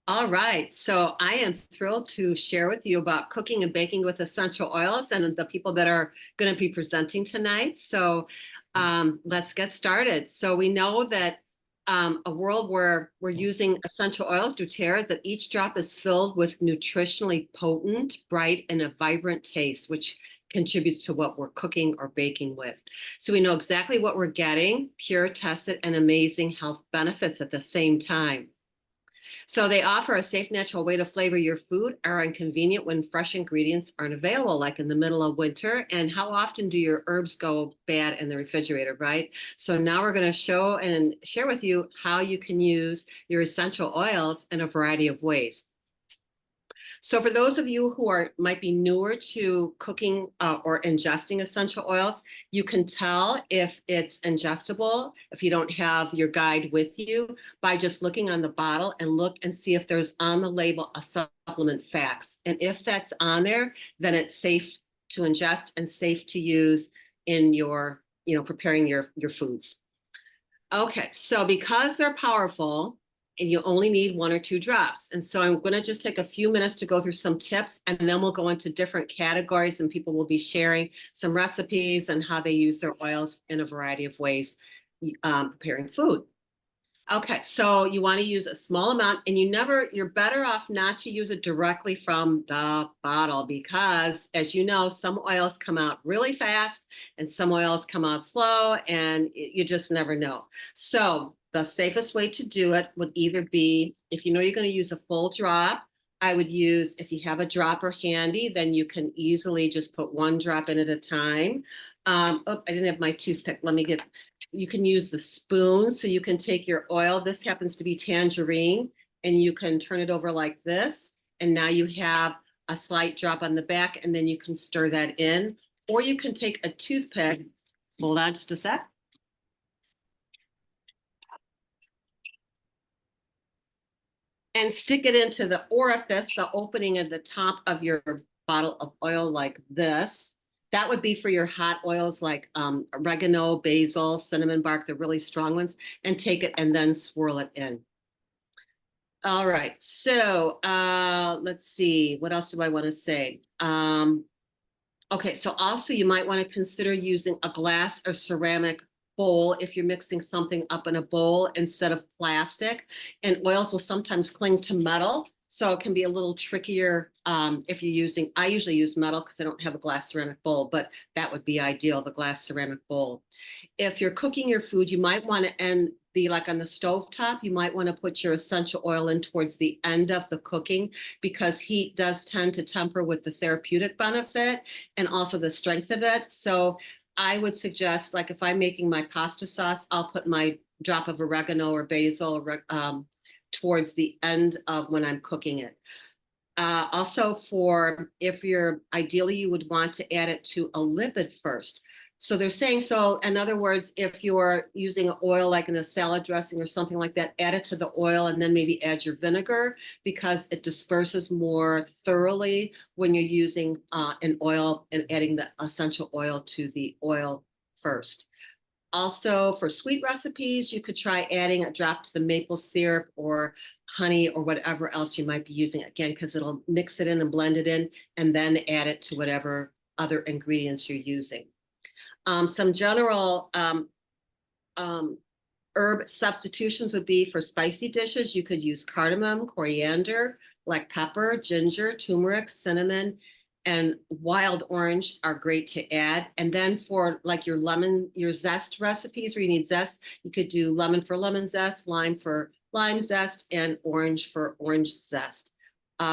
All right, so I am thrilled to share with you about cooking and baking with essential oils and the people that are going to be presenting tonight. So let's get started. So we know that a world where we're using essential oils do tear that each drop is filled with nutritionally potent, bright, and a vibrant taste, which contributes to what we're cooking or baking with. So we know exactly what we're getting, pure, tested, and amazing health benefits at the same time. So they offer a safe, natural way to flavor your food, are inconvenient when fresh ingredients aren't available, like in the middle of winter. And how often do your herbs go bad in the refrigerator, right? So now we're going to show and share with you how you can use your essential oils in a variety of ways. So for those of you who might be newer to cooking or ingesting essential oils, you can tell if it's ingestible, if you don't have your guide with you, by just looking on the bottle and look and see if there's on the label a supplement facts. And if that's on there, then it's safe to ingest and safe to use in your, preparing your foods. Okay, so because they're powerful, and you only need 1 or 2 drops. And so I'm going to just take a few minutes to go through some tips, and then we'll go into different categories, and people will be sharing some recipes and how they use their oils in a variety of ways preparing food. Okay, so you want to use a small amount, and you're better off not to use it directly from the bottle because, as you know, some oils come out really fast and some oils come out slow, and you just never know. So the safest way to do it would either be, if you know you're going to use a full drop, I would use, if you have a dropper handy, then you can easily just put 1 drop in at a time. I didn't have my toothpick. You can use the spoon, so you can take your oil. This happens to be tangerine, and you can turn it over like this. And now you have a slight drop on the back, and then you can stir that in. Or you can take a toothpick. Hold on just a sec. And stick it into the orifice, the opening at the top of your bottle of oil like this. That would be for your hot oils like oregano, basil, cinnamon bark, the really strong ones, and take it and then swirl it in. All right, so let's see, what else do I want to say? Okay, so also you might want to consider using a glass or ceramic bowl if you're mixing something up in a bowl instead of plastic. And oils will sometimes cling to metal, so it can be a little trickier if you're using, I usually use metal because I don't have a glass ceramic bowl, but that would be ideal, the glass ceramic bowl. If you're cooking your food, you might want to like on the stove top, you might want to put your essential oil in towards the end of the cooking because heat does tend to temper with the therapeutic benefit and also the strength of it. So I would suggest, like if I'm making my pasta sauce, I'll put my drop of oregano or basil towards the end of when I'm cooking it. Also for ideally you would want to add it to a lipid first. So they're saying, so in other words, if you're using oil like in a salad dressing or something like that, add it to the oil and then maybe add your vinegar because it disperses more thoroughly when you're using an oil and adding the essential oil to the oil first. Also, for sweet recipes, you could try adding a drop to the maple syrup or honey or whatever else you might be using, again, because it'll mix it in and blend it in, and then add it to whatever other ingredients you're using. Some general herb substitutions would be for spicy dishes. You could use cardamom, coriander, black pepper, ginger, turmeric, cinnamon, and wild orange are great to add. And then for like your zest recipes where you need zest, you could do lemon for lemon zest, lime for lime zest, and orange for orange zest.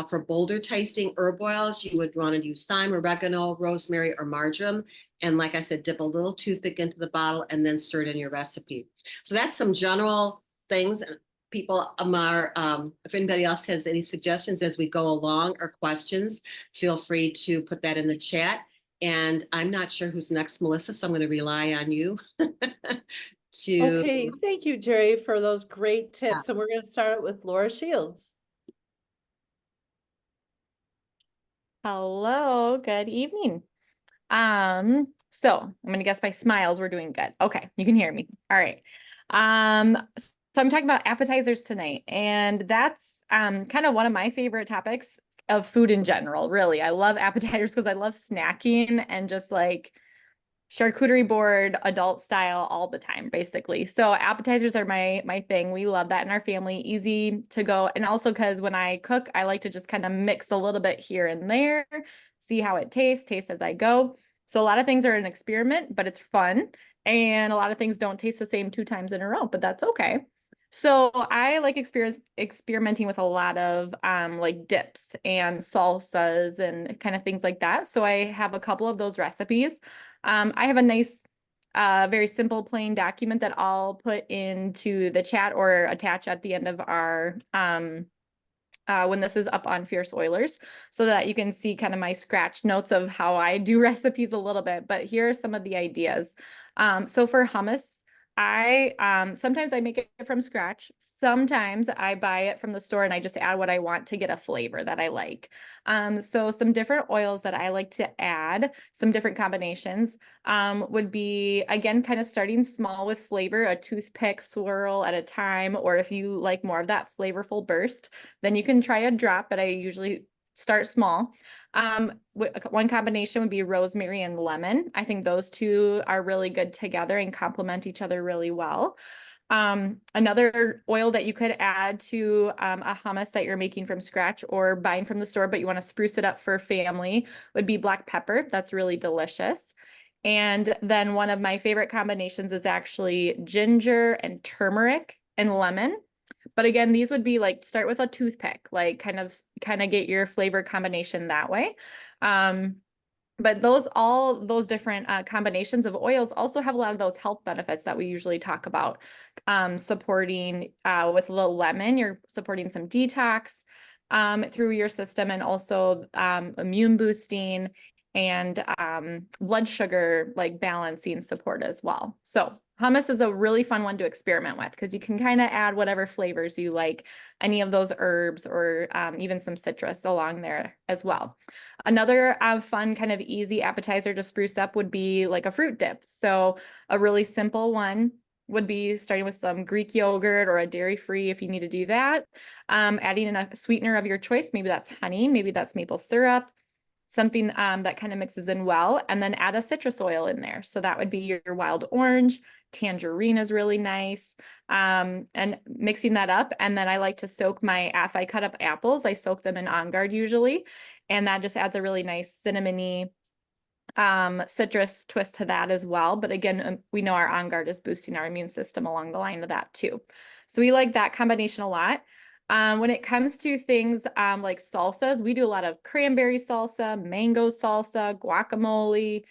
For bolder tasting herb oils, you would want to use thyme, oregano, rosemary, or marjoram. And like I said, dip a little toothpick into the bottle and then stir it in your recipe. So that's some general things. People if anybody else has any suggestions as we go along or questions, feel free to put that in the chat. And I'm not sure who's next, Melissa, so I'm going to rely on you to. Okay, thank you, Jerry, for those great tips. And we're going to start with Laura Shields. Hello, good evening. So I'm gonna guess by smiles we're doing good. Okay, you can hear me. All right. So I'm talking about appetizers tonight, and that's kind of one of my favorite topics of food in general, really. I love appetizers because I love snacking and just like charcuterie board, adult style all the time, basically. So appetizers are my thing. We love that in our family, easy to go. And also because when I cook, I like to just kind of mix a little bit here and there, see how it tastes, taste as I go. So a lot of things are an experiment, but it's fun. And a lot of things don't taste the same 2 times in a row, but that's okay. So I like experimenting with a lot of like dips and salsas and kind of things like that. So I have a couple of those recipes. I have a nice, very simple plain document that I'll put into the chat or attach at the end of our when this is up on Fierce Oilers, so that you can see kind of my scratch notes of how I do recipes a little bit. But here are some of the ideas. So for hummus, sometimes I make it from scratch. Sometimes I buy it from the store and I just add what I want to get a flavor that I like. So some different oils that I like to add, some different combinations, would be, again, kind of starting small with flavor, a toothpick swirl at a time, or if you like more of that flavorful burst, then you can try a drop, but I usually start small. One combination would be rosemary and lemon. I think those two are really good together and complement each other really well. Another oil that you could add to a hummus that you're making from scratch or buying from the store, but you want to spruce it up for family, would be black pepper. That's really delicious. And then one of my favorite combinations is actually ginger and turmeric and lemon. But again, these would be like, start with a toothpick, like kind of get your flavor combination that way. But all those different combinations of oils also have a lot of those health benefits that we usually talk about. Supporting with the lemon, you're supporting some detox through your system, and also immune boosting and blood sugar like balancing support as well. So hummus is a really fun one to experiment with because you can kind of add whatever flavors you like, any of those herbs or even some citrus along there as well. Another fun kind of easy appetizer to spruce up would be like a fruit dip. So a really simple one would be starting with some Greek yogurt or a dairy-free if you need to do that. Adding in a sweetener of your choice, maybe that's honey, maybe that's maple syrup, something that kind of mixes in well, and then add a citrus oil in there. So that would be your wild orange, tangerine is really nice, and mixing that up. And then I like to soak if I cut up apples, I soak them in On Guard usually, and that just adds a really nice cinnamony citrus twist to that as well. But again, we know our On Guard is boosting our immune system along the line of that too. So we like that combination a lot. When it comes to things like salsas, we do a lot of cranberry salsa, mango salsa, guacamole,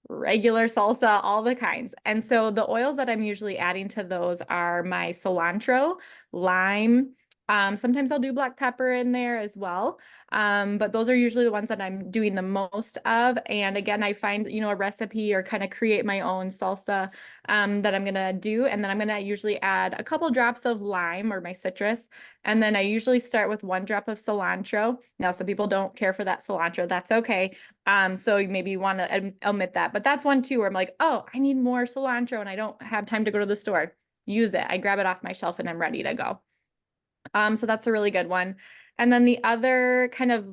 regular salsa, all the kinds. And so the oils that I'm usually adding to those are my cilantro, lime. Sometimes I'll do black pepper in there as well. But those are usually the ones that I'm doing the most of. And again, I find, a recipe or kind of create my own salsa that I'm going to do. And then I'm going to usually add a couple drops of lime or my citrus. And then I usually start with 1 drop of cilantro. Now, some people don't care for that cilantro. That's okay. So maybe you want to omit that. But that's one too where I'm like, oh, I need more cilantro and I don't have time to go to the store. Use it. I grab it off my shelf and I'm ready to go. So that's a really good one. And then the other kind of,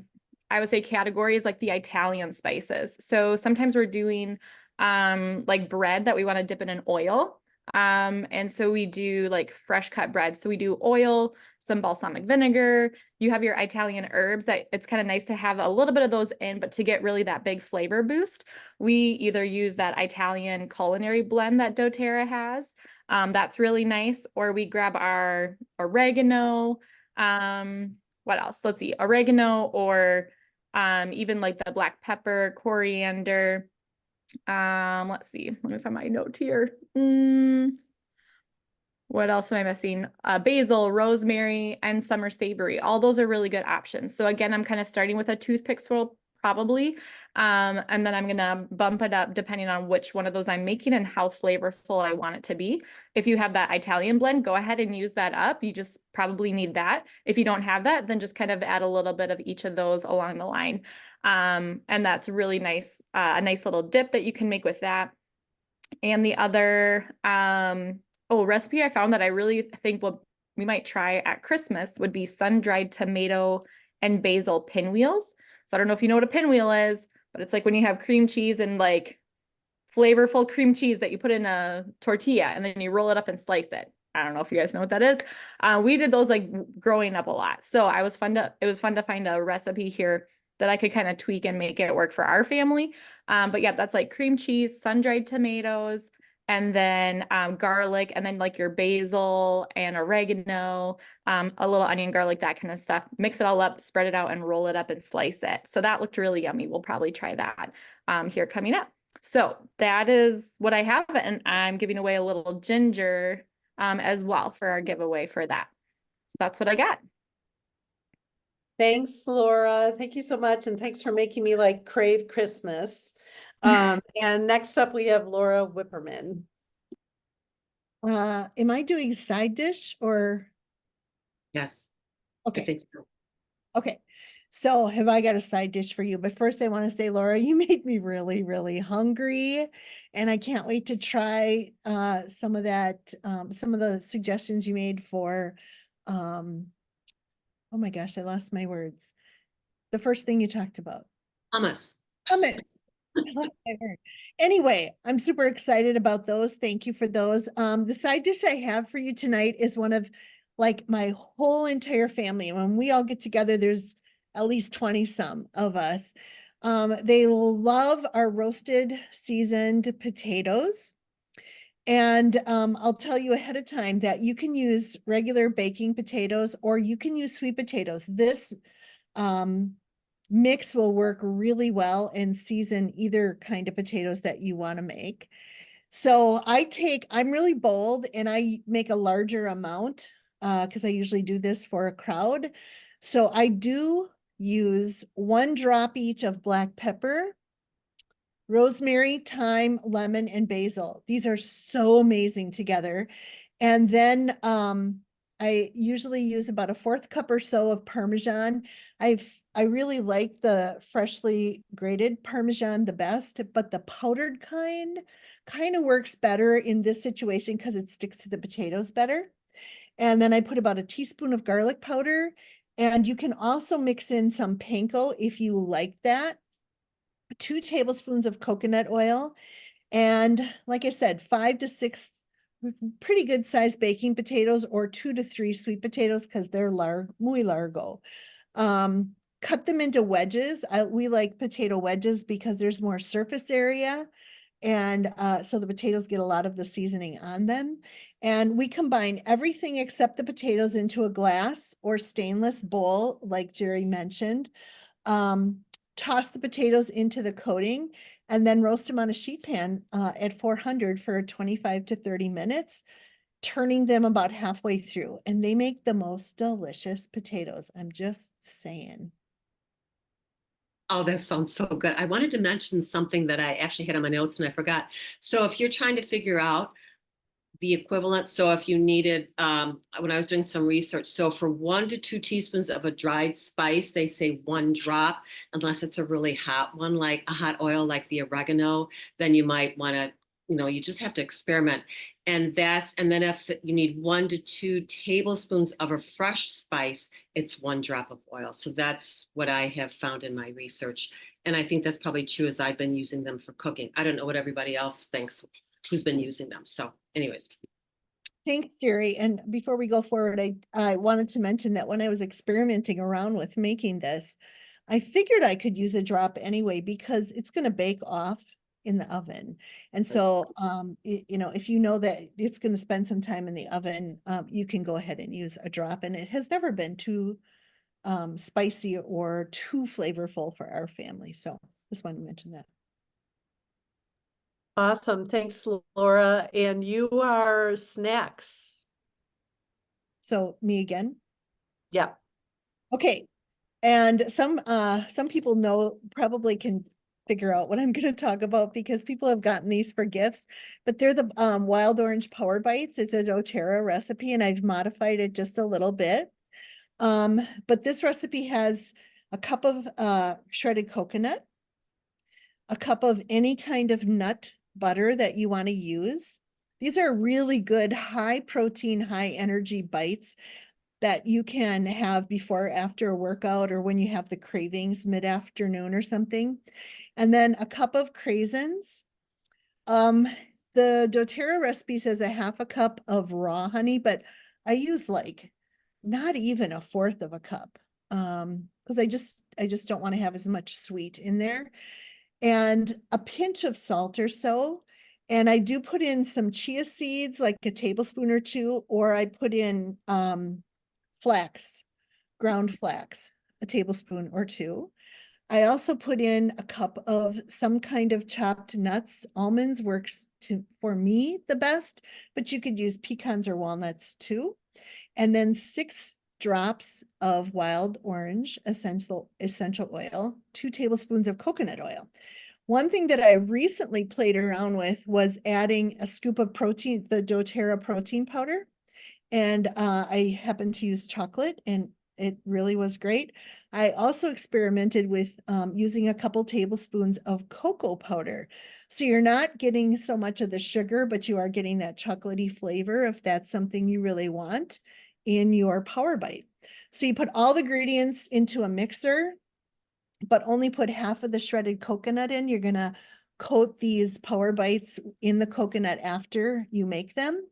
I would say, category is like the Italian spices. So sometimes we're doing like bread that we want to dip in an oil. And so we do like fresh cut bread. So we do oil, some balsamic vinegar. You have your Italian herbs that it's kind of nice to have a little bit of those in, but to get really that big flavor boost, we either use that Italian culinary blend that doTERRA has. That's really nice. Or we grab our oregano. What else? Let's see, oregano or even like the black pepper, coriander. Let's see, let me find my note here. What else am I missing? Basil, rosemary, and summer savory. All those are really good options. So again, I'm kind of starting with a toothpick swirl probably. And then I'm gonna bump it up depending on which one of those I'm making and how flavorful I want it to be. If you have that Italian blend, go ahead and use that up. You just probably need that. If you don't have that, then just kind of add a little bit of each of those along the line. And that's really nice, a nice little dip that you can make with that. And the other recipe I found that I really think will we might try at Christmas would be sun-dried tomato and basil pinwheels. So I don't know if you know what a pinwheel is, but it's like when you have cream cheese and like flavorful cream cheese that you put in a tortilla and then you roll it up and slice it. I don't know if you guys know what that is. We did those like growing up a lot. So it was fun to find a recipe here that I could kind of tweak and make it work for our family. But yeah, that's like cream cheese, sun-dried tomatoes, and then garlic, and then like your basil and oregano, a little onion, garlic, that kind of stuff. Mix it all up, spread it out, and roll it up and slice it. So that looked really yummy. We'll probably try that here coming up. So that is what I have, and I'm giving away a little ginger as well for our giveaway for that. That's what I got. Thanks, Laura. Thank you so much. And thanks for making me like crave Christmas. And next up we have Laura Whipperman. Am I doing side dish or? Yes, I Okay, think so. okay. So have I got a side dish for you? But first I want to say, Laura, you made me really, really hungry. And I can't wait to try some of that, some of the suggestions you made for, oh my gosh, I lost my words. The first thing you talked about. Hummus. Hummus. I lost my word. Anyway, I'm super excited about those. Thank you for those. The side dish I have for you tonight is one of like my whole entire family. When we all get together, there's at least 20 some of us. They love our roasted seasoned potatoes. And I'll tell you ahead of time that you can use regular baking potatoes or you can use sweet potatoes. This mix will work really well and season either kind of potatoes that you want to make. So I'm really bold and I make a larger amount because I usually do this for a crowd. So I do use 1 drop each of black pepper, rosemary, thyme, lemon, and basil. These are so amazing together. And then I usually use about a 1/4 cup or so of Parmesan. I really like the freshly grated Parmesan the best, but the powdered kind of works better in this situation because it sticks to the potatoes better. And then I put about a teaspoon of garlic powder, and you can also mix in some panko if you like that. 2 tablespoons of coconut oil, and like I said, 5 to 6 pretty good sized baking potatoes, or 2 to 3 sweet potatoes because they're muy largo. Cut them into wedges. We like potato wedges because there's more surface area, and so the potatoes get a lot of the seasoning on them. And we combine everything except the potatoes into a glass or stainless bowl, like Jerry mentioned. Toss the potatoes into the coating and then roast them on a sheet pan at 400 for 25 to 30 minutes, turning them about halfway through. And they make the most delicious potatoes. I'm just saying. Oh, that sounds so good. I wanted to mention something that I actually had on my notes and I forgot. So if you're trying to figure out the equivalent, so if you needed, when I was doing some research, so for 1 to 2 teaspoons of a dried spice, they say 1 drop, unless it's a really hot one, like a hot oil, like the oregano, then you might want to, you just have to experiment. And then if you need 1 to 2 tablespoons of a fresh spice, it's 1 drop of oil. So that's what I have found in my research. And I think that's probably true as I've been using them for cooking. I don't know what everybody else thinks who's been using them. So anyways. Thanks, Jerry. And before we go forward, I wanted to mention that when I was experimenting around with making this, I figured I could use a drop anyway because it's going to bake off in the oven. And so, if you know that it's going to spend some time in the oven, you can go ahead and use a drop. And it has never been too spicy or too flavorful for our family. So just wanted to mention that. Awesome. Thanks, Laura. And you are snacks. So me again? Yeah. Okay. And some people probably can figure out what I'm going to talk about because people have gotten these for gifts, but they're the wild orange power bites. It's a doTERRA recipe and I've modified it just a little bit. But this recipe has a cup of shredded coconut, a cup of any kind of nut butter that you want to use, These are really good, high protein, high energy bites that you can have before or after a workout or when you have the cravings mid-afternoon or something. And then a cup of craisins. The doTERRA recipe says a half a cup of raw honey, but I use like not even a fourth of a cup. Because I just don't want to have as much sweet in there. And a pinch of salt or so. And I do put in some chia seeds, like a tablespoon or two, or I put in flax, ground flax, a tablespoon or two. I also put in a cup of some kind of chopped nuts. Almonds works for me the best, but you could use pecans or walnuts too. And then 6 drops of wild orange essential oil, 2 tablespoons of coconut oil. One thing that I recently played around with was adding a scoop of protein, the doTERRA protein powder. And I happened to use chocolate and it really was great. I also experimented with using a couple tablespoons of cocoa powder. So you're not getting so much of the sugar, but you are getting that chocolatey flavor if that's something you really want in your Power Bite. So you put all the ingredients into a mixer, but only put half of the shredded coconut in. You're gonna coat these Power Bites in the coconut after you make them.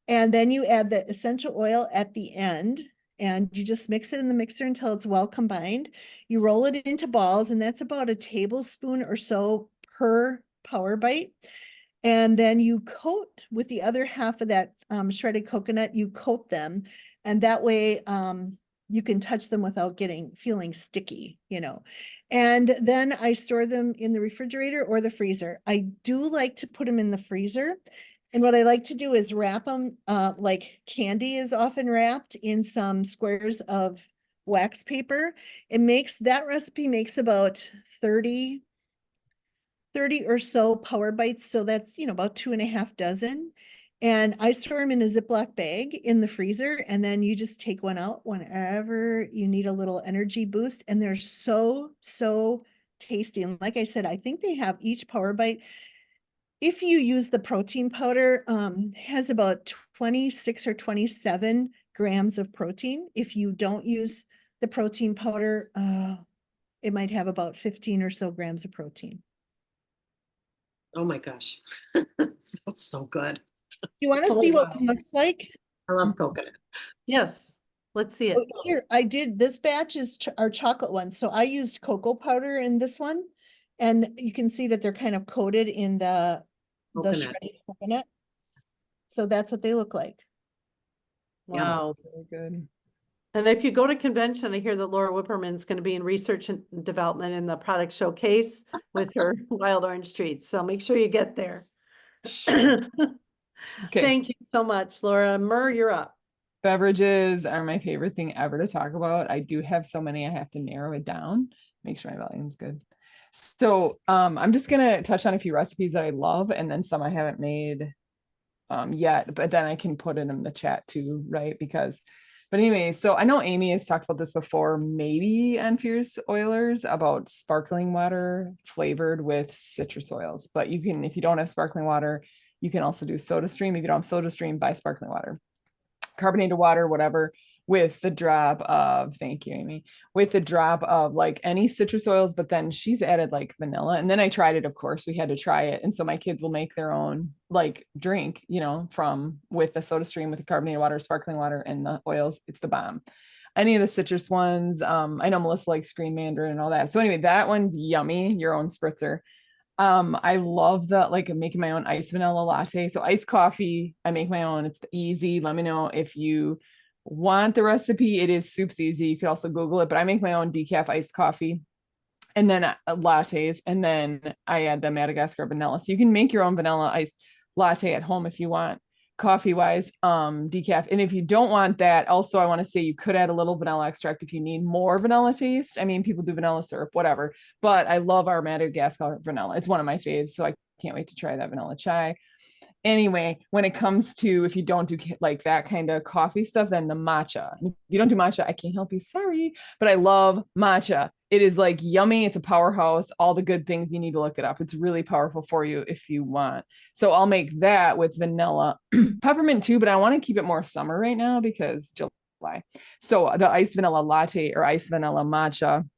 And then you add the essential oil at the end and you just mix it in the mixer until it's well combined. You roll it into balls and that's about a tablespoon or so per Power Bite. And then you coat with the other half of that shredded coconut, you coat them. And that way you can touch them without feeling sticky, you know. And then I store them in the refrigerator or the freezer. I do like to put them in the freezer. And what I like to do is wrap them like candy is often wrapped in some squares of wax paper. That recipe makes about 30 or so Power Bites. So that's, about 2.5 dozen. And I store them in a Ziploc bag in the freezer. And then you just take one out whenever you need a little energy boost. And they're so, so tasty. And like I said, I think they have each Power Bite, if you use the protein powder, has about 26 or 27 grams of protein. If you don't use the protein powder, it might have about 15 or so grams of protein. Oh my gosh. Sounds so good. You want to Oh, see what wow. it looks like? I love coconut. Yes, let's see it. Oh, here, this batch is our chocolate one. So I used cocoa powder in this one. And you can see that they're kind of coated in the Coconut. shredded coconut. So that's what they look like. Wow. Really good. And if you go to convention, I hear that Laura Whipperman's going to be in research and development in the product showcase with her wild orange treats. So make sure you get there. Okay. Thank you so much, Laura. Mur, you're up. Beverages are my favorite thing ever to talk about. I do have so many, I have to narrow it down, make sure my volume's good. So I'm just gonna touch on a few recipes that I love and then some I haven't made yet, but then I can put it in the chat too, right? But anyway, so I know Amy has talked about this before, maybe on Fierce Oilers, about sparkling water flavored with citrus oils. But you can, if you don't have sparkling water, you can also do SodaStream. If you don't have SodaStream, buy sparkling water, carbonated water, whatever, with the drop of, thank you, Amy, with the drop of like any citrus oils, but then she's added like vanilla. And then I tried it, of course, we had to try it. And so my kids will make their own like drink, from with the SodaStream, with the carbonated water, sparkling water, and the oils. It's the bomb. Any of the citrus ones, I know Melissa likes green mandarin and all that. So anyway, that one's yummy, your own spritzer. I love making my own iced vanilla latte. So iced coffee, I make my own. It's easy. Let me know if you want the recipe. It is soups easy. You could also Google it, but I make my own decaf iced coffee and then lattes. And then I add the Madagascar vanilla. So you can make your own vanilla iced latte at home if you want, coffee wise, decaf. And if you don't want that, also, I want to say you could add a little vanilla extract if you need more vanilla taste. I mean, people do vanilla syrup, whatever, but I love our Madagascar vanilla. It's one of my faves. So I can't wait to try that vanilla chai. Anyway, when it comes to, if you don't do like that kind of coffee stuff, then the matcha. If you don't do matcha, I can't help you. Sorry, but I love matcha. It is like yummy. It's a powerhouse. All the good things, you need to look it up. It's really powerful for you if you want. So I'll make that with vanilla, peppermint too, but I want to keep it more summer right now because July. So the iced vanilla latte or iced vanilla matcha,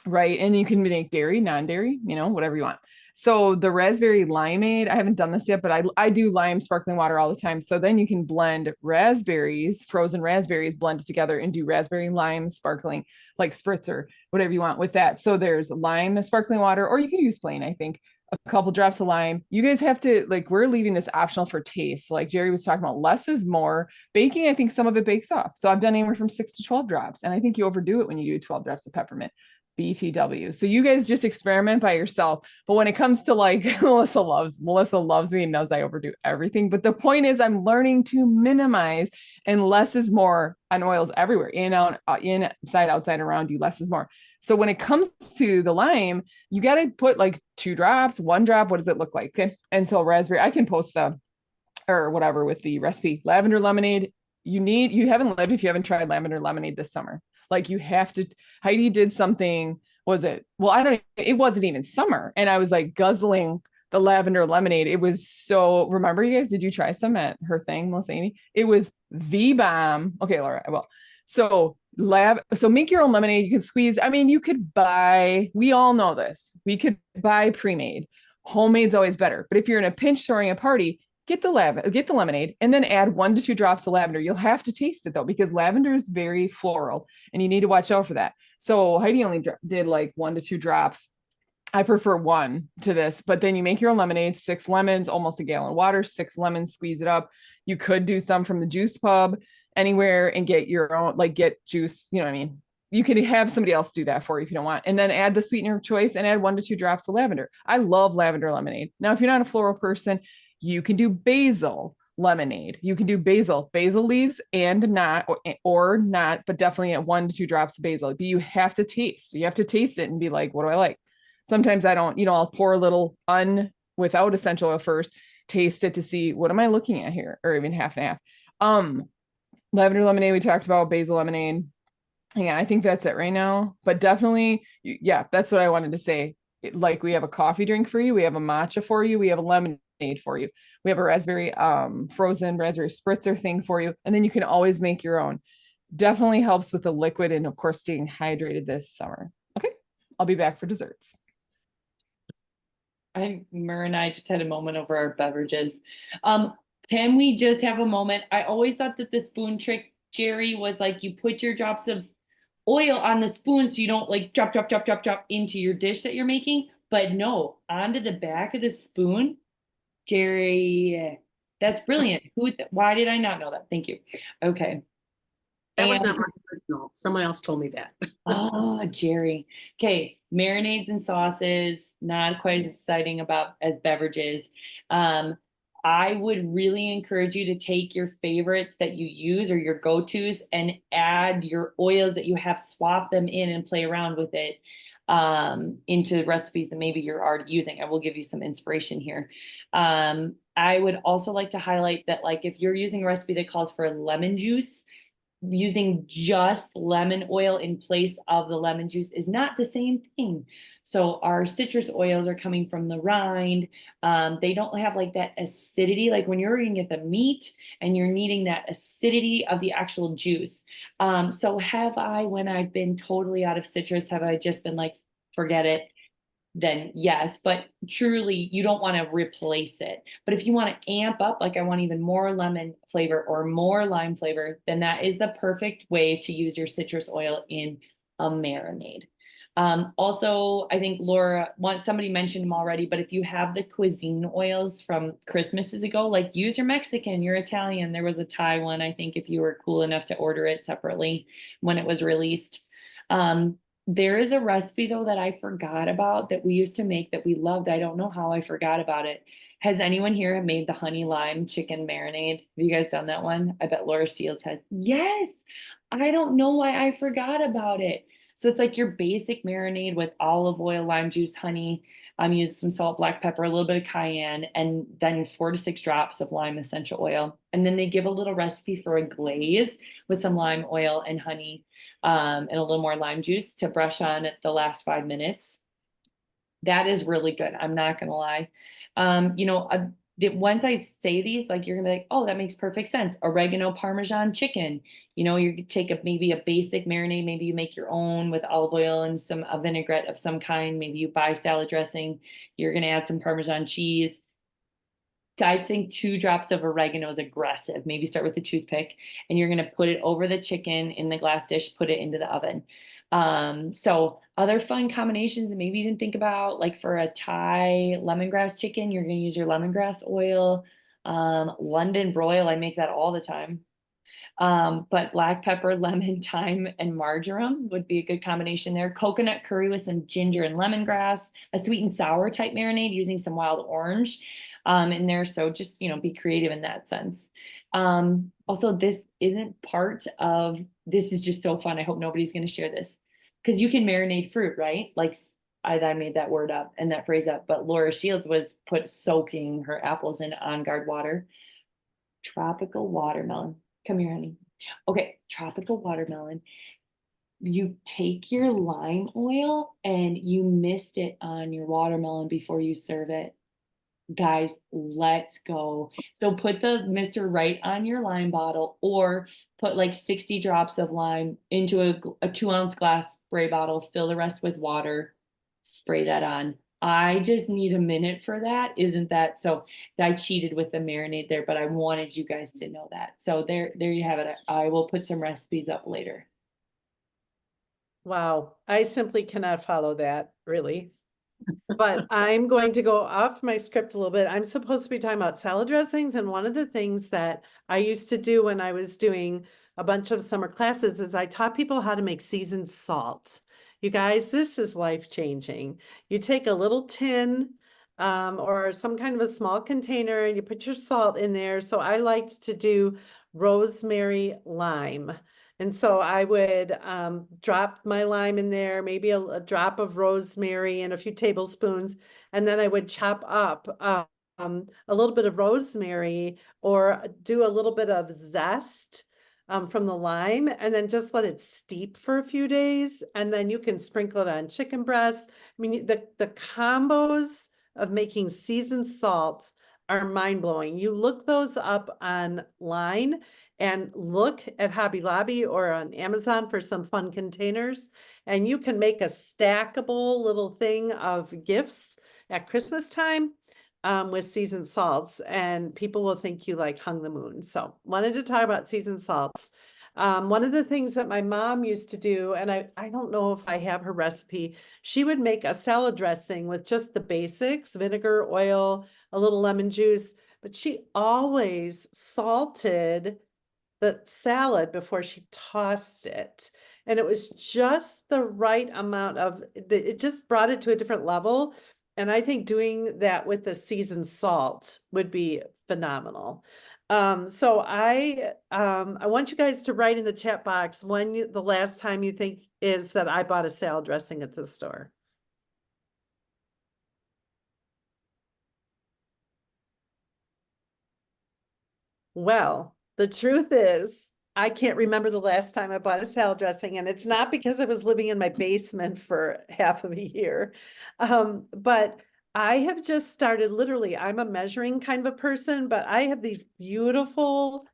right? And you can make dairy, non-dairy, whatever you want. So the raspberry limeade, I haven't done this yet, but I do lime sparkling water all the time. So then you can blend raspberries, frozen raspberries, blend it together and do raspberry lime sparkling, like spritzer, whatever you want with that. So there's lime sparkling water, or you can use plain, I think, a couple drops of lime. You guys have to, like, we're leaving this optional for taste. Like Jerry was talking about, less is more. Baking, I think some of it bakes off. So I've done anywhere from 6 to 12 drops. And I think you overdo it when you do 12 drops of peppermint. BTW. So you guys just experiment by yourself. But when it comes to like, Melissa loves me and knows I overdo everything. But the point is, I'm learning to minimize, and less is more on oils everywhere, in, out, inside, outside, around you. Less is more. So when it comes to the lime, you got to put like 2 drops, 1 drop. What does it look like? Okay. And so raspberry, I can post or whatever with the recipe. Lavender lemonade. You haven't lived if you haven't tried lavender lemonade this summer. Like, you have to. Heidi did something, it wasn't even summer. And I was like guzzling the lavender lemonade. It was so, remember you guys, did you try some at her thing, Melissa Amy? It was the bomb. Okay, Laura, I will. So make your own lemonade. You can squeeze. I mean, you could buy, we all know this. We could buy pre-made. Homemade's always better. But if you're in a pinch throwing a party, get the lemonade and then add 1 to 2 drops of lavender. You'll have to taste it though, because lavender is very floral and you need to watch out for that. So Heidi only did like 1 to 2 drops. I prefer 1 to this, but then you make your own lemonade, 6 lemons, almost a gallon of water, 6 lemons, squeeze it up. You could do some from the juice pub anywhere and get your own, like, get juice. You know what I mean? You can have somebody else do that for you if you don't want. And then add the sweetener of choice and add 1 to 2 drops of lavender. I love lavender lemonade. Now, if you're not a floral person, you can do basil lemonade. You can do basil leaves and not, or not, but definitely at 1 to 2 drops of basil. But you have to taste. You have to taste it and be like, what do I like? Sometimes I don't, I'll pour a little without essential oil first, taste it to see what am I looking at here, or even half and half. Lavender lemonade, we talked about, basil lemonade. Yeah, I think that's it right now. But definitely, yeah, that's what I wanted to say. Like, we have a coffee drink for you. We have a matcha for you. We have a lemonade for you. We have a raspberry, frozen raspberry spritzer thing for you. And then you can always make your own. Definitely helps with the liquid and, of course, staying hydrated this summer. Okay, I'll be back for desserts. Mer and I just had a moment over our beverages. Can we just have a moment? I always thought that the spoon trick, Jerry, was like you put your drops of oil on the spoon so you don't like drop into your dish that you're making. But no, onto the back of the spoon. Jerry, that's brilliant. Why did I not know that? Thank you. Okay. That was not my personal. Someone else told me that. Oh, Jerry. Okay. Marinades and sauces, not quite as exciting as beverages. I would really encourage you to take your favorites that you use or your go-tos and add your oils that you have, swap them in and play around with it into recipes that maybe you're already using. I will give you some inspiration here. I would also like to highlight that, like, if you're using a recipe that calls for lemon juice, using just lemon oil in place of the lemon juice is not the same thing. So our citrus oils are coming from the rind. They don't have like that acidity, like when you're eating at the meat and you're needing that acidity of the actual juice. So when I've been totally out of citrus, have I just been like, forget it? Then yes, but truly you don't want to replace it. But if you want to amp up, like I want even more lemon flavor or more lime flavor, then that is the perfect way to use your citrus oil in a marinade. Also, I think somebody mentioned them already, but if you have the cuisine oils from Christmases ago, like use your Mexican, your Italian. There was a Thai one, I think, if you were cool enough to order it separately when it was released. There is a recipe though that I forgot about that we used to make that we loved. I don't know how I forgot about it. Has anyone here made the honey lime chicken marinade? Have you guys done that one? I bet Laura Shields has. Yes. I don't know why I forgot about it. So it's like your basic marinade with olive oil, lime juice, honey, use some salt, black pepper, a little bit of cayenne, and then 4 to 6 drops of lime essential oil. And then they give a little recipe for a glaze with some lime oil and honey, and a little more lime juice to brush on at the last 5 minutes. That is really good. I'm not gonna lie. Once I say these, like, you're gonna be like, oh, that makes perfect sense. Oregano Parmesan chicken. You take maybe a basic marinade, maybe you make your own with olive oil and a vinaigrette of some kind. Maybe you buy salad dressing. You're gonna add some Parmesan cheese. I think 2 drops of oregano is aggressive. Maybe start with a toothpick, and you're gonna put it over the chicken in the glass dish, put it into the oven. So other fun combinations that maybe you didn't think about, like for a Thai lemongrass chicken, you're gonna use your lemongrass oil. London broil, I make that all the time. But black pepper, lemon, thyme, and marjoram would be a good combination there. Coconut curry with some ginger and lemongrass, a sweet and sour type marinade using some wild orange in there. So just, be creative in that sense. Also, this is just so fun. I hope nobody's going to share this, because you can marinate fruit, right? Like I made that word up and that phrase up, but Laura Shields was soaking her apples in On Guard water. Tropical watermelon. Come here, honey. Okay, tropical watermelon. You take your lime oil and you mist it on your watermelon before you serve it. Guys, let's go. So put the mister right on your lime bottle, or put like 60 drops of lime into a 2-ounce glass spray bottle, fill the rest with water, spray that on. I just need a minute for that. Isn't that so? I cheated with the marinade there, but I wanted you guys to know that. So there you have it. I will put some recipes up later. Wow, I simply cannot follow that, really. But I'm going to go off my script a little bit. I'm supposed to be talking about salad dressings, and one of the things that I used to do when I was doing a bunch of summer classes is I taught people how to make seasoned salt. You guys, this is life-changing. You take a little tin or some kind of a small container and you put your salt in there. So I liked to do rosemary lime. And so I would drop my lime in there, maybe a drop of rosemary and a few tablespoons, and then I would chop up a little bit of rosemary or do a little bit of zest from the lime, and then just let it steep for a few days, and then you can sprinkle it on chicken breasts. I mean, the combos of making seasoned salts are mind-blowing. You look those up online and look at Hobby Lobby or on Amazon for some fun containers, and you can make a stackable little thing of gifts at Christmas time with seasoned salts, and people will think you like hung the moon. So wanted to talk about seasoned salts. One of the things that my mom used to do, and I don't know if I have her recipe, she would make a salad dressing with just the basics, vinegar, oil, a little lemon juice, but she always salted the salad before she tossed it. And it was just the right amount of, it just brought it to a different level. And I think doing that with the seasoned salt would be phenomenal. So I want you guys to write in the chat box when the last time you think is that I bought a salad dressing at the store. Well, the truth is, I can't remember the last time I bought a salad dressing, and it's not because I was living in my basement for half of a year. But I have just started, literally, I'm a measuring kind of a person, but I have these beautiful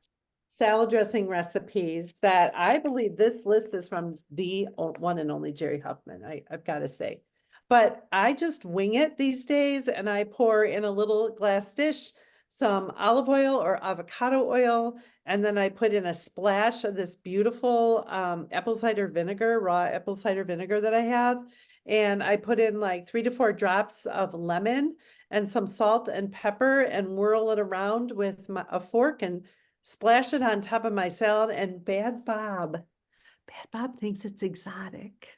salad dressing recipes that I believe this list is from the one and only Jerry Huffman, I've got to say. But I just wing it these days, and I pour in a little glass dish some olive oil or avocado oil, and then I put in a splash of this beautiful apple cider vinegar, raw apple cider vinegar that I have. And I put in like 3 to 4 drops of lemon and some salt and pepper and whirl it around with a fork and splash it on top of my salad. And Bad Bob thinks it's exotic.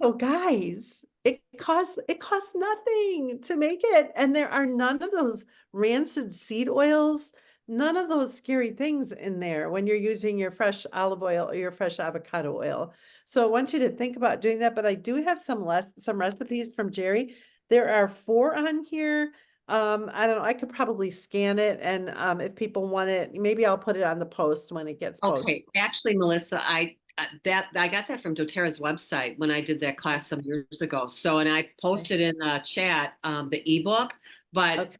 So guys, it costs nothing to make it. And there are none of those rancid seed oils, none of those scary things in there when you're using your fresh olive oil or your fresh avocado oil. So I want you to think about doing that, but I do have some recipes from Jerry. There are 4 on here. I don't know, I could probably scan it, and if people want it, maybe I'll put it on the post when it gets posted. Okay, actually, Melissa, I got that from doTERRA's website when I did that class some years ago. So, and I posted in the chat the ebook. But Okay.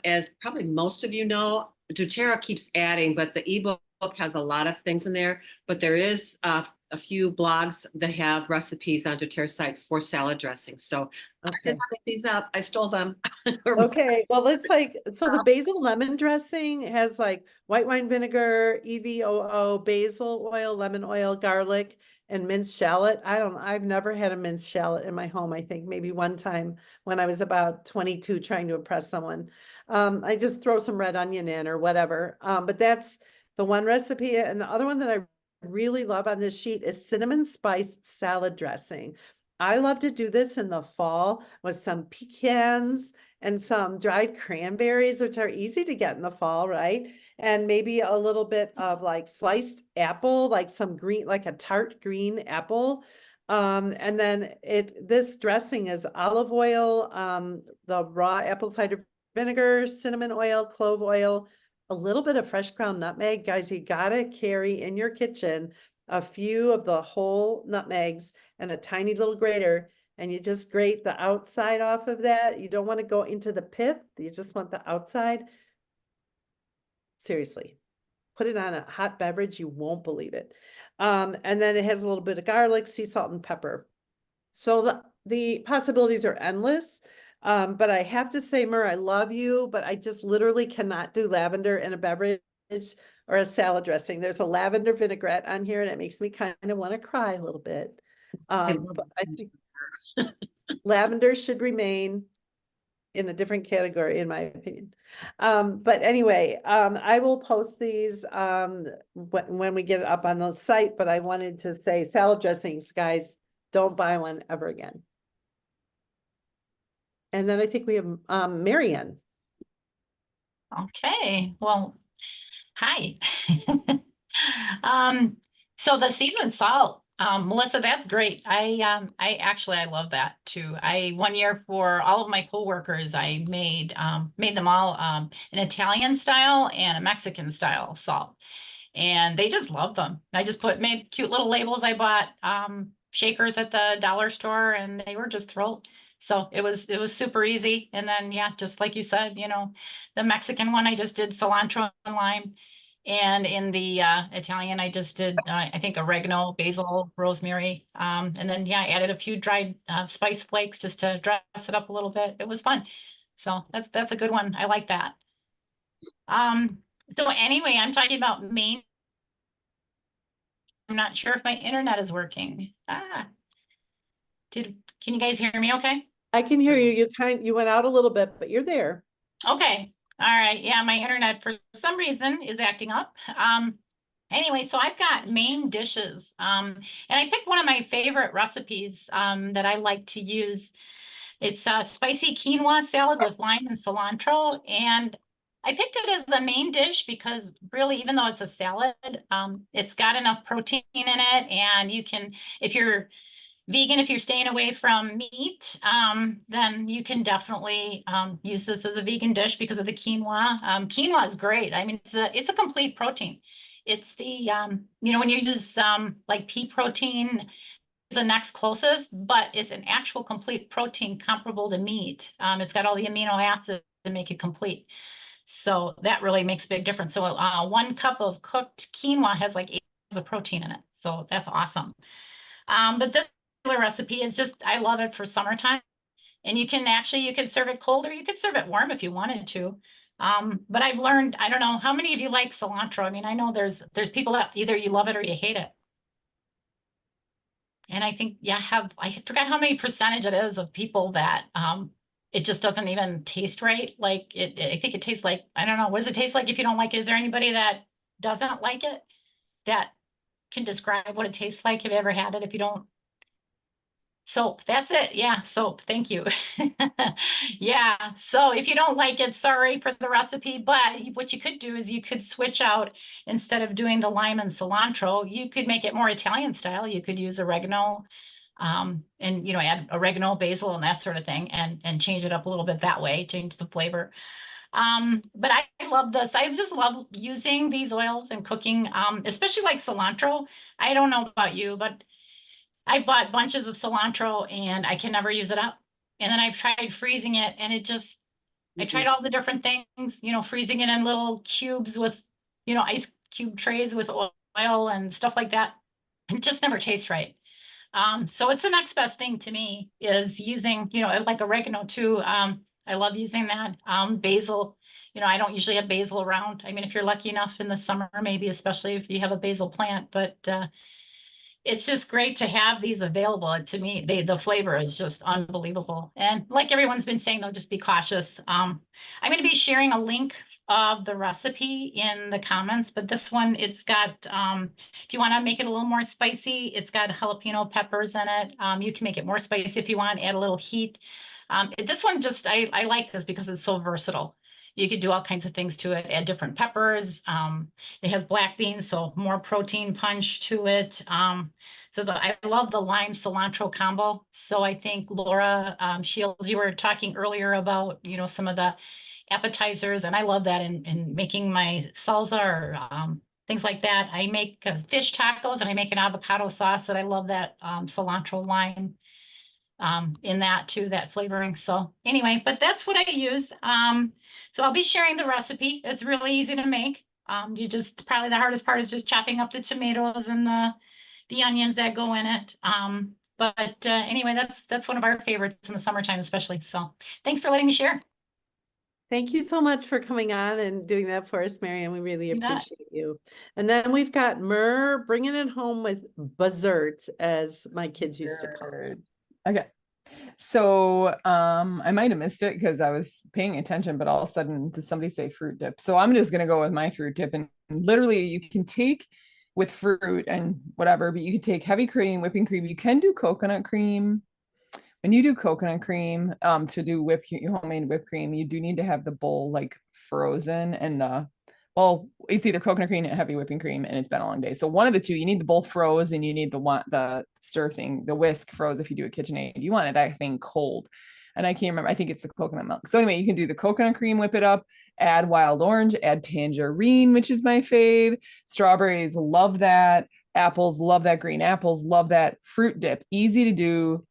as probably most of you know, doTERRA keeps adding, but the ebook has a lot of things in there. But there is a few blogs that have recipes on doTERRA's site for salad dressing. So I did Okay. not make these up. I stole them. Okay, well, it's like, so the basil lemon dressing has like white wine vinegar, EVOO, basil oil, lemon oil, garlic, and minced shallot. I've never had a minced shallot in my home. I think maybe one time when I was about 22 trying to impress someone. I just throw some red onion in or whatever. But that's the one recipe. And the other one that I really love on this sheet is cinnamon spice salad dressing. I love to do this in the fall with some pecans and some dried cranberries, which are easy to get in the fall, right? And maybe a little bit of like sliced apple, like some green, like a tart green apple. And then this dressing is olive oil, the raw apple cider vinegar, cinnamon oil, clove oil, a little bit of fresh ground nutmeg. Guys, you gotta carry in your kitchen a few of the whole nutmegs and a tiny little grater, and you just grate the outside off of that. You don't want to go into the pith. You just want the outside. Seriously, put it on a hot beverage. You won't believe it. And then it has a little bit of garlic, sea salt, and pepper. So the possibilities are endless. But I have to say, Mur, I love you, but I just literally cannot do lavender in a beverage or a salad dressing. There's a lavender vinaigrette on here, and it makes me kind of want to cry a little bit. But I think lavender should remain in a different category, in my opinion. But anyway, I will post these when we get it up on the site, but I wanted to say salad dressings, guys, don't buy one ever again. And then I think we have Marianne. Okay, well, hi. So the seasoned salt, Melissa, that's great. I love that too. One year for all of my coworkers, I made them all an Italian style and a Mexican style salt. And they just love them. I just made cute little labels. I bought shakers at the dollar store, and they were just thrilled. So it was super easy. And then, yeah, just like you said, the Mexican one, I just did cilantro and lime. And in the Italian, I just did, I think, oregano, basil, rosemary. And then, yeah, I added a few dried spice flakes just to dress it up a little bit. It was fun. So that's a good one. I like that. So anyway, I'm talking about Maine. I'm not sure if my internet is working. Can you guys hear me okay? I can hear you. You went out a little bit, but you're there. Okay. All right. Yeah, my internet for some reason is acting up. Anyway, so I've got Maine dishes. And I picked one of my favorite recipes that I like to use. It's a spicy quinoa salad with lime and cilantro. And I picked it as the main dish because really, even though it's a salad, it's got enough protein in it. And you can, if you're vegan, if you're staying away from meat, then you can definitely use this as a vegan dish because of the quinoa. Quinoa is great. I mean, it's a complete protein. It's the, when you use like pea protein is the next closest, but it's an actual complete protein comparable to meat. It's got all the amino acids to make it complete. So that really makes a big difference. So 1 cup of cooked quinoa has like 8 grams of protein in it. So that's awesome. But this recipe is just, I love it for summertime. And you can serve it cold or you could serve it warm if you wanted to. But I've learned, I don't know, how many of you like cilantro? I mean, I know there's people that either you love it or you hate it. And I think, yeah, I forgot how many percentage it is of people that it just doesn't even taste right. Like I think it tastes like, I don't know, what does it taste like if you don't like it? Is there anybody that doesn't like it that can describe what it tastes like? Have you ever had it if you don't? Soap, that's it. Yeah, soap. Thank you. Yeah. So if you don't like it, sorry for the recipe, but what you could do is you could switch out instead of doing the lime and cilantro, you could make it more Italian style. You could use oregano, and add oregano, basil, and that sort of thing, and change it up a little bit that way, change the flavor. But I love this. I just love using these oils and cooking, especially like cilantro. I don't know about you, but I bought bunches of cilantro and I can never use it up. And then I've tried freezing it and I tried all the different things, freezing it in little cubes with, ice cube trays with oil and stuff like that. It just never tastes right. So it's the next best thing to me is using, like oregano too. I love using that. Basil, I don't usually have basil around. I mean, if you're lucky enough in the summer, maybe, especially if you have a basil plant, but, it's just great to have these available. To me, the flavor is just unbelievable. And like everyone's been saying, though, just be cautious. I'm going to be sharing a link of the recipe in the comments, but this one, it's got, if you want to make it a little more spicy, it's got jalapeno peppers in it. You can make it more spicy if you want, add a little heat. This one just, I like this because it's so versatile. You could do all kinds of things to it, add different peppers. It has black beans, so more protein punch to it. I love the lime cilantro combo. So I think Laura Shields, you were talking earlier about, some of the appetizers, and I love that in making my salsa or things like that. I make fish tacos and I make an avocado sauce that I love that cilantro lime in that too, that flavoring. So anyway, but that's what I use. So I'll be sharing the recipe. It's really easy to make. Probably the hardest part is just chopping up the tomatoes and the onions that go in it. Anyway, that's one of our favorites in the summertime, especially. So thanks for letting me share. Thank you so much for coming on and doing that for us, Marianne. We really You bet. appreciate you. And then we've got Mur bringing it home with desserts, as my kids used to call it. Okay. So I might have missed it because I was paying attention, but all of a sudden does somebody say fruit dip? So I'm just gonna go with my fruit dip, and literally you can take with fruit and whatever, but you can take heavy cream, whipping cream. You can do coconut cream. When you do coconut cream, to do your homemade whipped cream, you do need to have the bowl like frozen and well, it's either coconut cream or heavy whipping cream, and it's been a long day. So one of the two, you need the bowl froze, and you need the stir thing, the whisk froze. If you do a KitchenAid, you want that thing cold. And I can't remember. I think it's the coconut milk. So anyway, you can do the coconut cream, whip it up, add wild orange, add tangerine, which is my fave. Strawberries, love that. Apples, love that. Green apples, love that. Fruit dip, easy to do.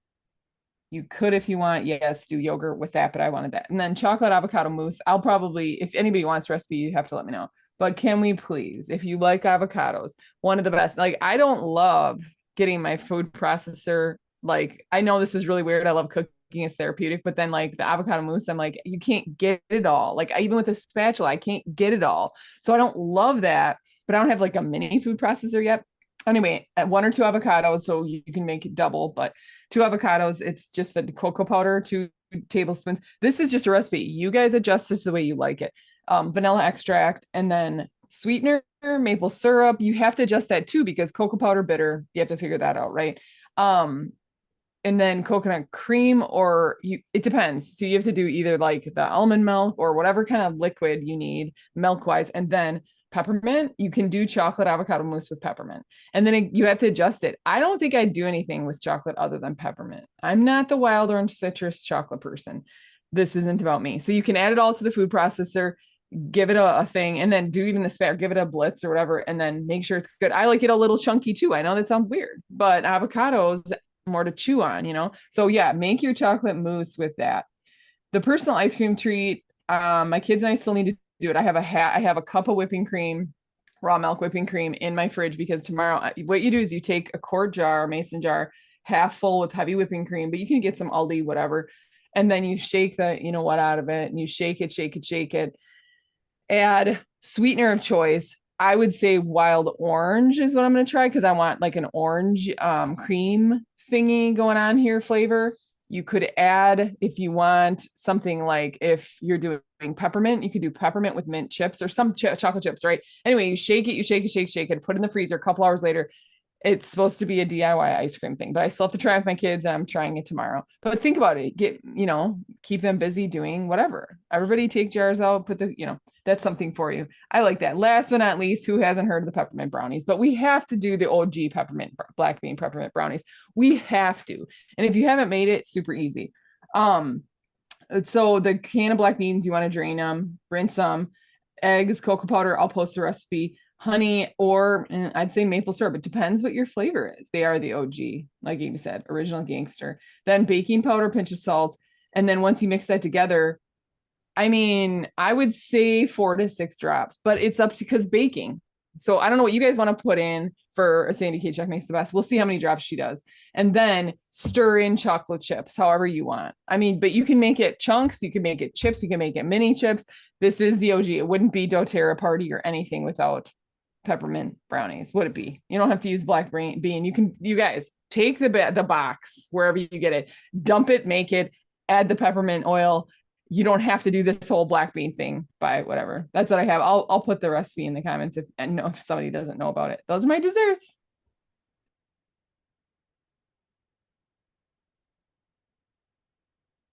You could, if you want, yes, do yogurt with that, but I wanted that. And then chocolate avocado mousse. I'll probably, if anybody wants recipe, you have to let me know. But can we please, if you like avocados, one of the best, like I don't love getting my food processor. Like, I know this is really weird. I love cooking, it's therapeutic, but then like the avocado mousse, I'm like, you can't get it all. Like even with a spatula, I can't get it all. So I don't love that, but I don't have like a mini food processor yet. Anyway, 1 or 2 avocados, so you can make it double, but 2 avocados, it's just the cocoa powder, 2 tablespoons. This is just a recipe. You guys adjust it to the way you like it. Vanilla extract, and then sweetener, maple syrup. You have to adjust that too, because cocoa powder bitter, you have to figure that out, right? And then coconut cream, it depends. So you have to do either like the almond milk or whatever kind of liquid you need milk wise. And then peppermint, you can do chocolate avocado mousse with peppermint, and then you have to adjust it. I don't think I'd do anything with chocolate other than peppermint. I'm not the wild orange citrus chocolate person. This isn't about me. So you can add it all to the food processor, give it a thing, and then do even the spare, give it a blitz or whatever, and then make sure it's good. I like it a little chunky too. I know that sounds weird, but avocados more to chew on, so yeah, make your chocolate mousse with that. The personal ice cream treat, my kids and I still need to do it. I have a cup of whipping cream, raw milk whipping cream in my fridge, because tomorrow what you do is you take a quart jar, mason jar, half full with heavy whipping cream, but you can get some Aldi, whatever. And then you shake the, out of it, and you shake it. Add sweetener of choice. I would say wild orange is what I'm going to try, because I want like an orange cream thingy going on here, flavor. You could add, if you want something like, if you're doing peppermint, you could do peppermint with mint chips or some chocolate chips, right? Anyway, you shake it, put it in the freezer. A couple hours later, It's supposed to be a DIY ice cream thing, but I still have to try it with my kids and I'm trying it tomorrow. But think about it. Keep them busy doing whatever. Everybody take jars out, that's something for you. I like that. Last but not least, who hasn't heard of the peppermint brownies? But we have to do the OG black bean peppermint brownies. We have to. And if you haven't made it, super easy. So the can of black beans, you want to drain them, rinse them, eggs, cocoa powder. I'll post the recipe. Honey, or I'd say maple syrup. It depends what your flavor is. They are the OG, like Amy said, original gangster. Then baking powder, pinch of salt. And then once you mix that together, I would say 4 to 6 drops, but it's up to, because baking. So I don't know what you guys want to put in for a Sandy K Check Makes the Best. We'll see how many drops she does. And then stir in chocolate chips, however you want. But you can make it chunks, you can make it chips, you can make it mini chips. This is the OG. It wouldn't be doTERRA party or anything without peppermint brownies. Would it be? You don't have to use black bean. You guys take the box wherever you get it, dump it, make it, add the peppermint oil. You don't have to do this whole black bean thing by whatever. That's what I have. I'll put the recipe in the comments if somebody doesn't know about it. Those are my desserts.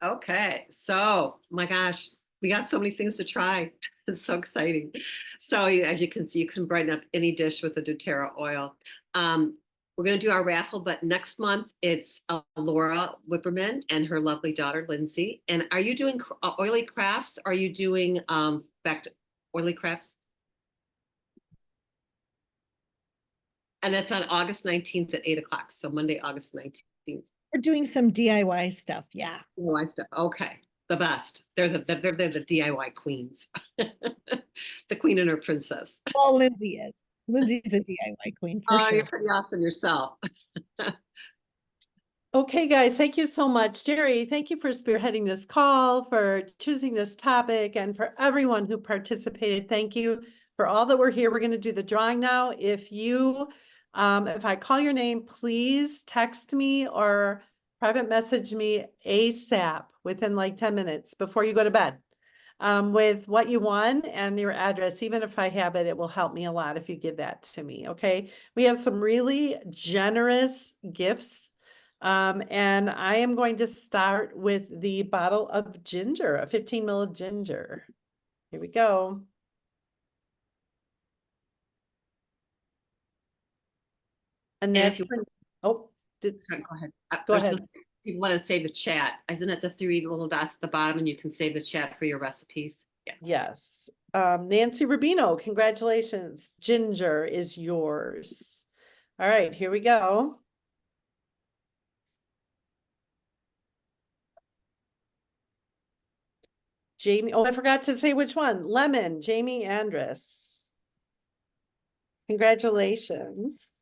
Okay, so my gosh, we got so many things to try. It's so exciting. So as you can see, you can brighten up any dish with the doTERRA oil. We're going to do our raffle, but next month it's Laura Whipperman and her lovely daughter, Lindsay. And are you doing oily crafts? Are you doing back to oily crafts? And that's on August 19th at 8 o'clock. So Monday, August 19th. We're doing some DIY stuff. Yeah. DIY stuff. Okay. The best. They're the DIY queens. The queen and her princess. Well, Lindsay is. Lindsay's a DIY queen for sure. You're pretty awesome yourself. Okay, guys, thank you so much. Jerry, thank you for spearheading this call, for choosing this topic, and for everyone who participated. Thank you for all that were here. We're going to do the drawing now. If I call your name, please text me or private message me ASAP within like 10 minutes before you go to bed. With what you won and your address. Even if I have it, it will help me a lot if you give that to me. Okay. We have some really generous gifts. And I am going to start with the bottle of ginger, a 15 ml of ginger. Here we go. And that's if you, sorry, go ahead. Go ahead. If you want to save the chat, isn't it the 3 little dots at the bottom, and you can save the chat for your recipes? Yeah. Yes. Nancy Rubino, congratulations. Ginger is yours. All right, here we go. Jamie, I forgot to say which one. Lemon, Jamie Andrus. Congratulations.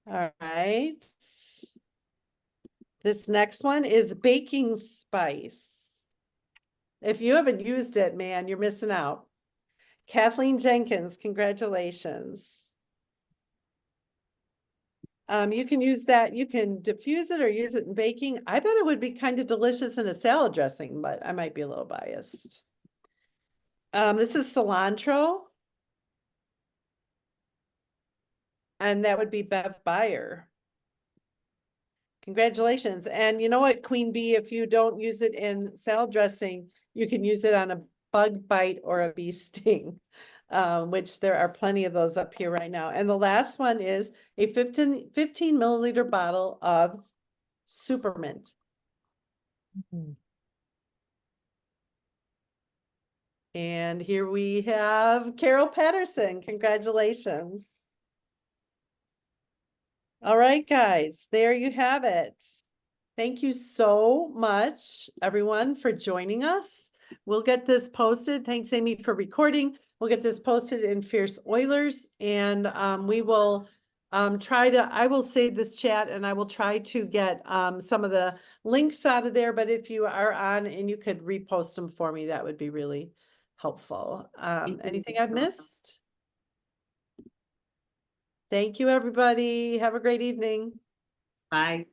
All right. This next one is baking spice. If you haven't used it, man, you're missing out. Kathleen Jenkins, congratulations. You can use that. You can diffuse it or use it in baking. I bet it would be kind of delicious in a salad dressing, but I might be a little biased. This is cilantro. And that would be Bev Beyer. Congratulations. And you know what, Queen Bee, if you don't use it in salad dressing, you can use it on a bug bite or a bee sting, which there are plenty of those up here right now. And the last one is a 15 milliliter bottle of Supermint. Mm-hmm. And here we have Carol Patterson. Congratulations. All right, guys, there you have it. Thank you so much, everyone, for joining us. We'll get this posted. Thanks, Amy, for recording. We'll get this posted in Fierce Oilers, and we will I will save this chat, and I will try to get some of the links out of there. But if you are on and you could repost them for me, that would be really helpful. Anything I've missed? Thank you, everybody. Have a great evening. Bye.